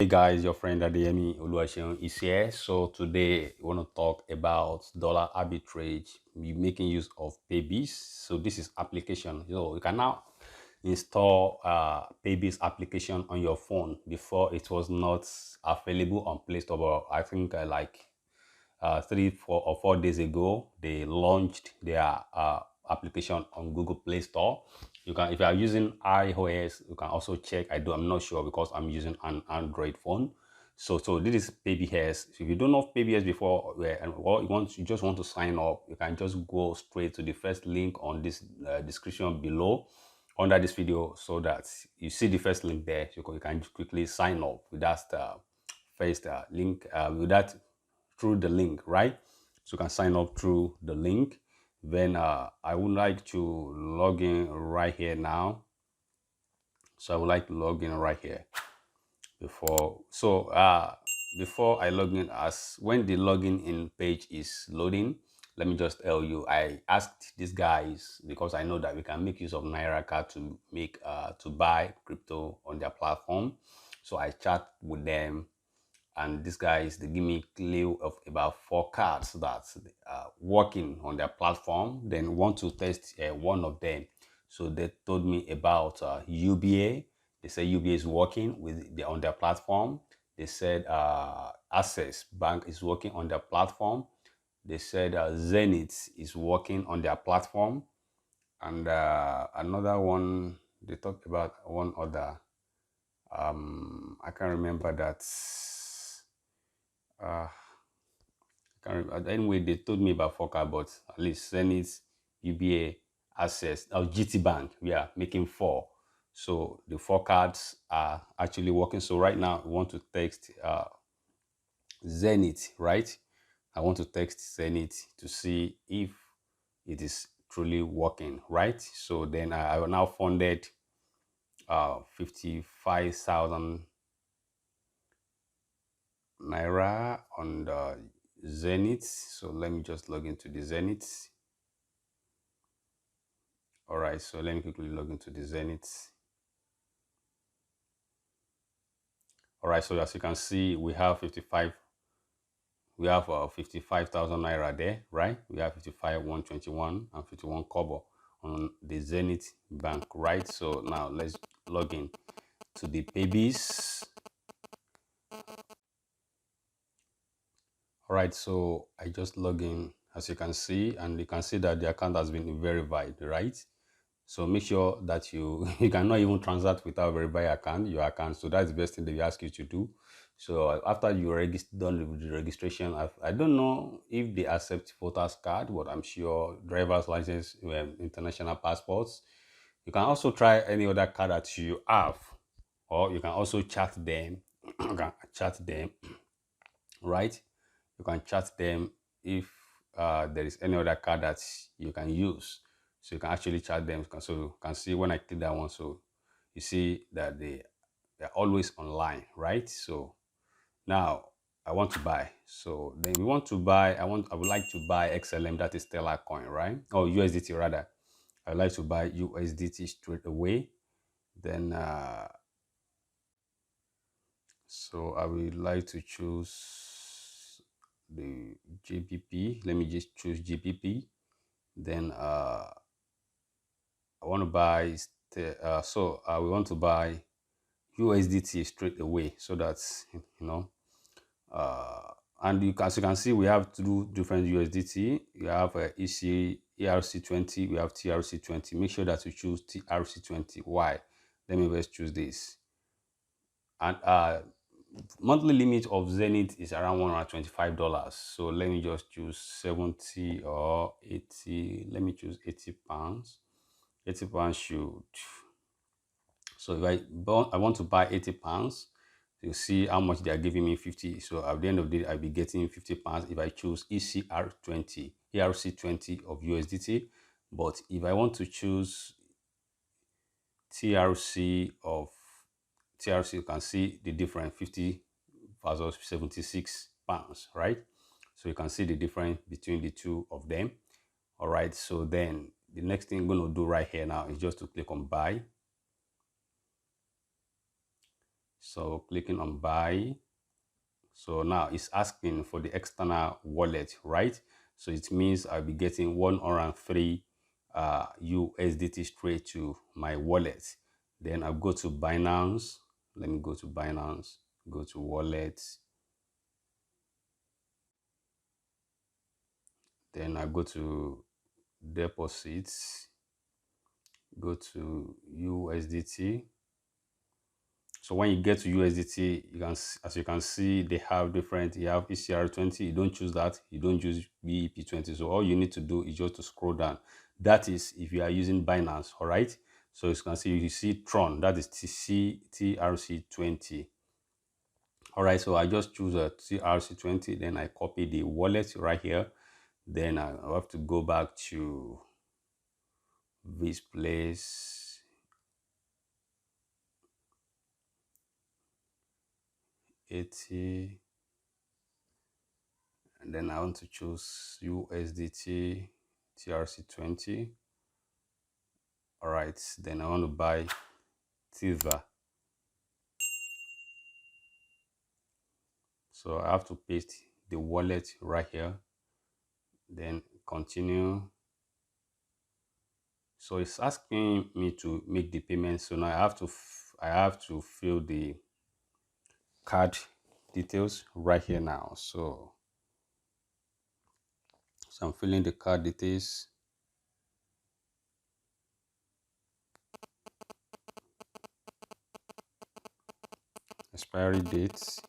Hey guys, your friend Adeyemi Oluwaseun is here. So today we want to talk about dollar arbitrage, making use of Paybis. So this is application. You can now install Paybis application on your phone. Before it was not available on Play Store, but I think 3, 4 days ago they launched their application on Google Play Store. You can, if you are using iOS, you can also check. I'm not sure because I'm using an Android phone. So this is Paybis. If you don't know Paybis before, you just want to sign up, you can just go straight to the first link on this description below under this video, so that you see the first link there. So you can quickly sign up with that first link with that through the link, right? So you can sign up through the link. Then I would like to log in right here now. So I would like to log in right here before I log in, as when the login in page is loading, let me just tell you, I asked these guys because I know that we can make use of Naira card to make to buy crypto on their platform. So I chat with them, and these guys, they give me a clue of about 4 cards that's working on their platform. Then want to test one of them. So they told me about UBA. They said UBA is working on their platform. They said Access Bank is working on their platform. They said Zenith is working on their platform. And another one, they talked about one other. I can't remember that. I can't remember. Anyway, they told me about 4 cards, but at least Zenith, UBA, Access, GT Bank, we are making 4. So the 4 cards are actually working. So right now, we want to text Zenith, right? I want to text Zenith to see if it is truly working, right? So then I now funded 55,000 Naira on the Zenith. So let me just log into the Zenith. All right, so let me quickly log into the Zenith. All right, so as you can see, we have 55,000 Naira there, right? We have 55,121 and 51 kobo on the Zenith Bank, right? So now let's log in to the Paybis. All right, so I just log in, as you can see, and you can see that the account has been verified, right? So make sure that you cannot even transact without verifying your account. So that's the best thing that we ask you to do. So after you done with the registration, I don't know if they accept voters card, but I'm sure driver's license, international passports. You can also try any other card that you have, or you can also chat them. You can chat them, right? You can chat them if there is any other card that you can use. So you can actually chat them. So you can see when I click that one, so you see that they're always online, right? So now I want to buy. So then we want to buy, I would like to buy XLM, that is Stellar coin, right? Or USDT rather. I would like to buy USDT straight away. Then so I would like to choose the GBP. Let me just choose GBP. Then I want to buy we want to buy USDT straight away, so that and as you can see, we have 2 different USDT. You have ERC20, we have TRC20. Make sure that you choose TRC20. Why? Let me first choose this. And monthly limit of Zenith is around $125. So let me just choose 70 or 80. Let me choose 80 pounds. 80 pounds should. So if I want to buy 80 pounds, you see how much they are giving me, 50. So at the end of the day, I'll be getting 50 pounds if I choose ERC20 of USDT. But if I want to choose TRC, you can see the difference, 50 versus 76 pounds, right? So you can see the difference between the 2 of them. All right, so then the next thing I'm going to do right here now is just to click on buy. So clicking on buy. So now it's asking for the external wallet, right? So it means I'll be getting 103 USDT straight to my wallet. Then I'll go to Binance. Let me go to Binance, go to wallets. Then I go to deposits, go to USDT. So when you get to USDT, you can, as you can see, they have different. You have ECR20. You don't choose that. You don't choose BEP20. So all you need to do is just to scroll down. That is if you are using Binance. All right. So as you can see, you see Tron. That is TRC20. All right. So I just choose a TRC20. Then I copy the wallet right here. Then I have to go back to this place. 80. And then I want to choose USDT TRC20. All right, then I want to buy Tether. So I have to paste the wallet right here. Then continue. So it's asking me to make the payment. So now I have to fill the card details right here now. So I'm filling the card details. Expiry dates,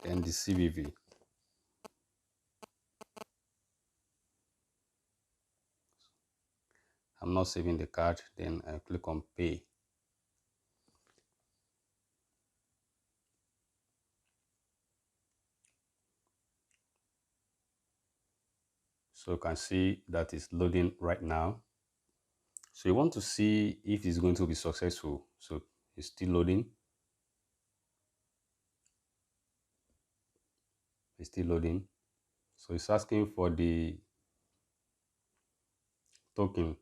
and the CVV. I'm not saving the card. Then I click on pay. So you can see that it's loading right now. So you want to see if it's going to be successful. So it's still loading. It's still loading. So it's asking for the token.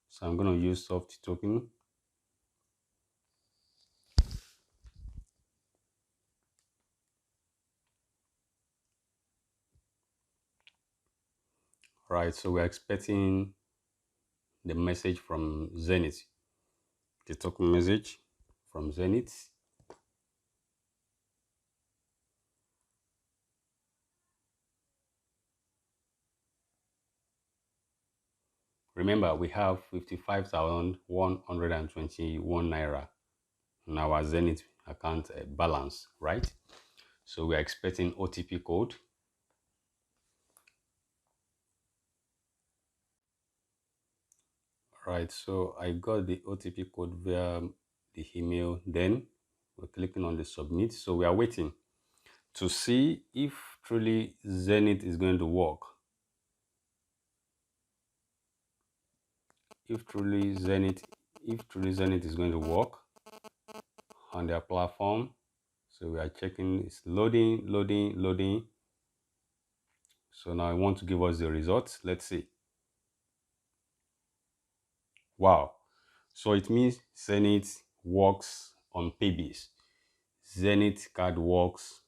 So I'm going to use soft token. Right, so we're expecting the message from Zenith. The token message from Zenith. Remember, we have 55,121 Naira in our Zenith account balance, right? So we're expecting OTP code. Right, so I got the OTP code via the email. Then we're clicking on the submit. So we are waiting to see if truly Zenith is going to work. If truly Zenith is going to work on their platform. So we are checking, it's loading. So now I want to give us the results. Let's see. Wow. So it means Zenith works on Paybis. Zenith card works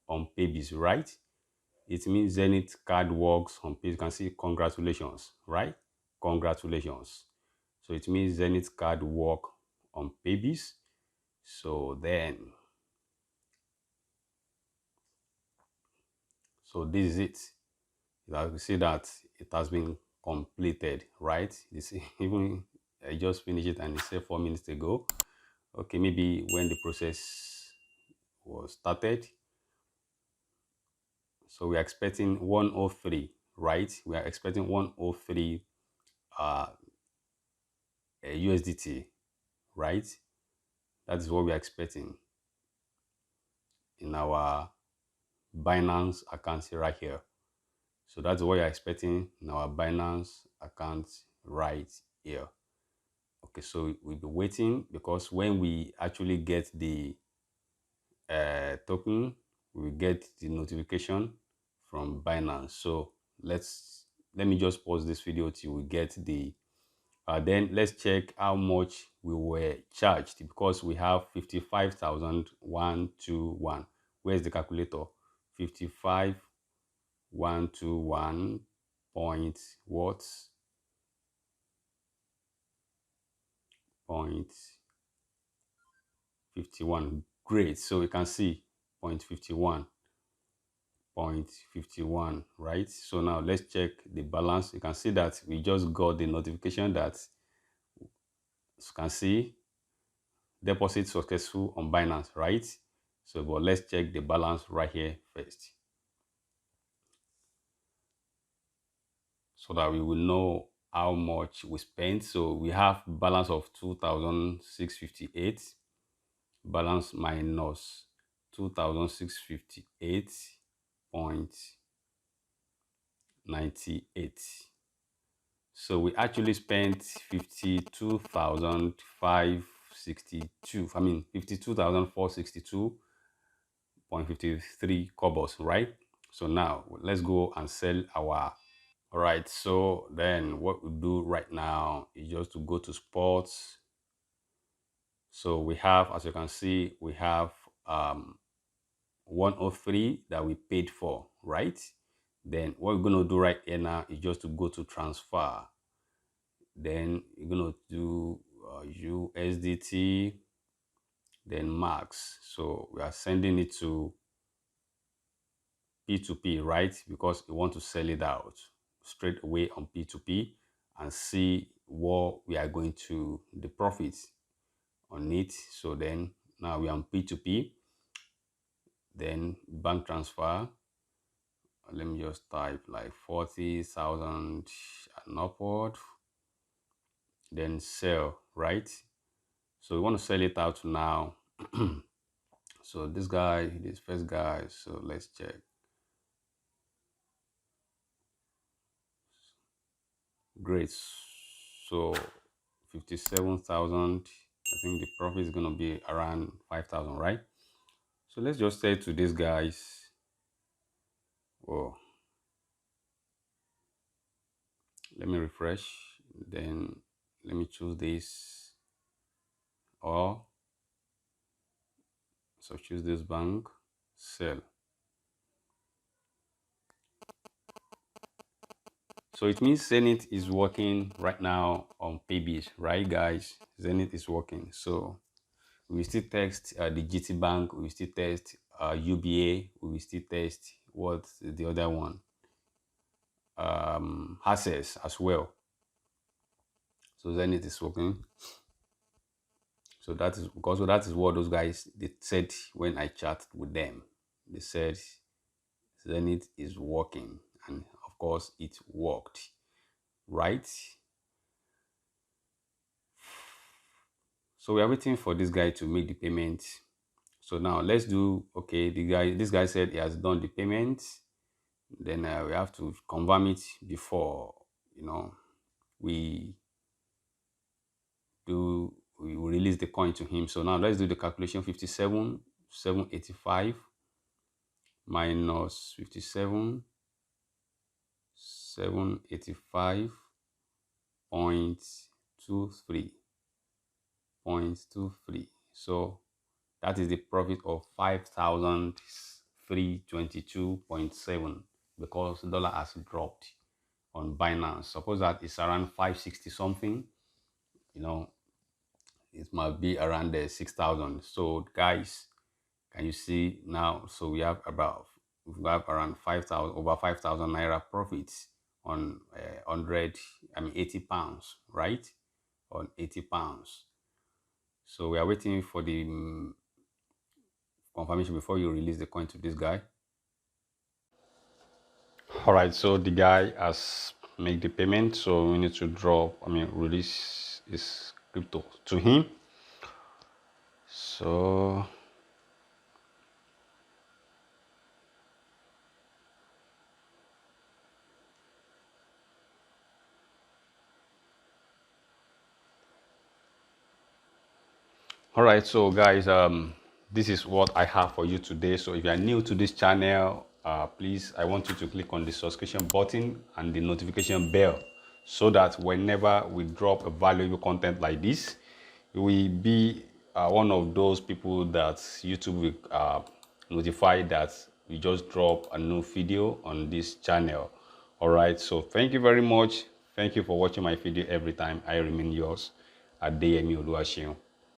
on Paybis, right? It means Zenith card works on Paybis. You can see congratulations, right? Congratulations. So it means Zenith card work on Paybis. So then, so this is it. You see that it has been completed, right? This even I just finished it and it said 4 minutes ago. Okay, maybe when the process was started. So we are expecting 103, right? We are expecting 103 USDT, right? That is what we are expecting in our Binance account right here. So that's what you're expecting in our Binance account right here. Okay, so we'll be waiting because when we actually get the token, we get the notification from Binance. So let me just pause this video till we get the Then let's check how much we were charged, because we have 55,121. Where's the calculator? 55,121 point what? Point 51. Great. So we can see 0.51. 0.51, right? So now let's check the balance. You can see that we just got the notification that, you can see, deposit successful on Binance, right? So, but let's check the balance right here first, so that we will know how much we spent. So we have balance of 2,658, balance minus 2,658.98. So we actually spent 52,562. I mean 52,462.53 kobos, right? So now let's go and sell our. All right. So then what we do right now is just to go to sports. So we have, as you can see, we have 103 that we paid for, right? Then what we're going to do right here now is just to go to transfer. Then you're going to do USDT, then max. So we are sending it to P2P, right? Because we want to sell it out straight away on P2P and see what we are going to, the profits on it. So then now we are on P2P, then bank transfer. Let me just type like 40,000 and upward, then sell, right? So we want to sell it out now. So this first guy, so let's check. Great. So 57,000. I think the profit is going to be around 5,000, right? So let's just say to these guys, oh, let me refresh. Then let me choose this, or so choose this bank, sell. So it means Zenith is working right now on Paybis, right, guys? Zenith is working. So we will still test the GT Bank, we will still test UBA, we will still test what's the other one, Access as well. So Zenith is working. So that is because that is what those guys they said when I chatted with them. They said Zenith is working, and of course it worked, right? So we are waiting for this guy to make the payment. So now let's do, okay, this guy said he has done the payment. Then we have to confirm it before, we release the coin to him. So now let's do the calculation. 57,785 minus 57,785.23. So that is the profit of 5,322.7, because the dollar has dropped on Binance. Suppose that it's around 560 something, it might be around 6,000. So guys, can you see now? So we have around 5,000, over 5,000 Naira profits on 80 pounds, right? On 80 pounds. So we are waiting for the confirmation before you release the coin to this guy. All right, so the guy has made the payment, so we need to release his crypto to him. So all right, so guys, this is what I have for you today. So if you are new to this channel, please, I want you to click on the subscription button and the notification bell, so that whenever we drop a valuable content like this, you will be one of those people that YouTube will notify that we just drop a new video on this channel. All right, so thank you very much. Thank you for watching my video every time. I remain yours, Adeyemi Oluwaseun.